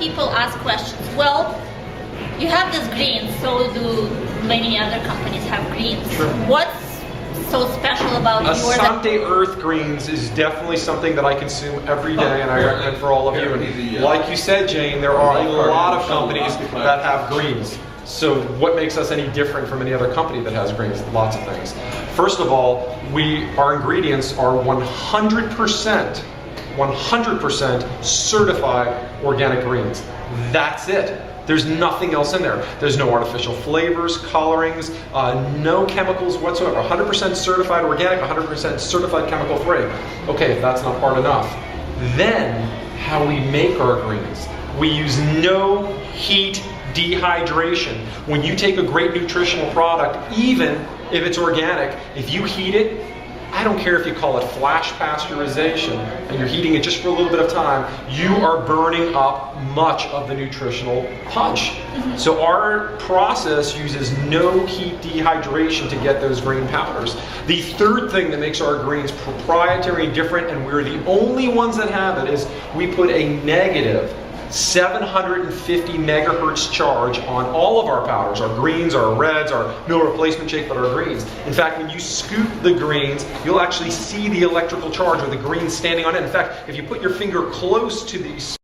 people ask questions. Well, you have this green, so do many other companies have greens. Sure. What's so special about yours? Essante Earth Greens is definitely something that I consume every day, and I recommend for all of you. And like you said, Jane, there are a lot of companies that have greens. So what makes us any different from any other company that has greens? Lots of things. First of all, our ingredients are 100% certified organic greens. That's it. There's nothing else in there. There's no artificial flavors, colorings, no chemicals whatsoever. 100% certified organic, 100% certified chemical free. Okay, if that's not hard enough, then how we make our greens. We use no heat dehydration. When you take a great nutritional product, even if it's organic, if you heat it, I don't care if you call it flash pasteurization, and you're heating it just for a little bit of time, you are burning up much of the nutritional punch. So our process uses no heat dehydration to get those green powders. The third thing that makes our greens proprietary and different, and we're the only ones that have it, is we put a negative 750 megahertz charge on all of our powders, our greens, our reds, our meal replacement shake, but our greens. In fact, when you scoop the greens, you'll actually see the electrical charge or the greens standing on it. In fact, if you put your finger close to the spoon,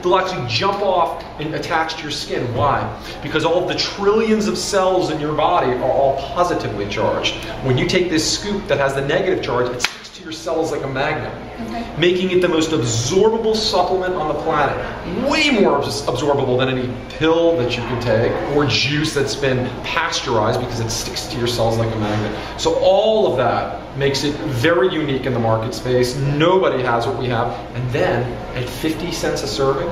they'll actually jump off and attach to your skin. Why? Because all of the trillions of cells in your body are all positively charged. When you take this scoop that has the negative charge, it sticks to your cells like a magnet, making it the most absorbable supplement on the planet. Way more absorbable than any pill that you can take or juice that's been pasteurized, because it sticks to your cells like a magnet. So all of that makes it very unique in the market space. Nobody has what we have. And then at 50 cents a serving,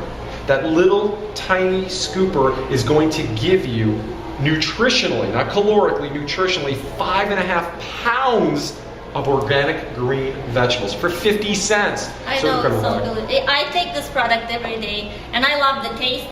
that little tiny scooper is going to give you nutritionally, not calorically, nutritionally, 5.5 pounds of organic green vegetables for 50 cents. I know, it's so good. I take this product every day, and I love the taste.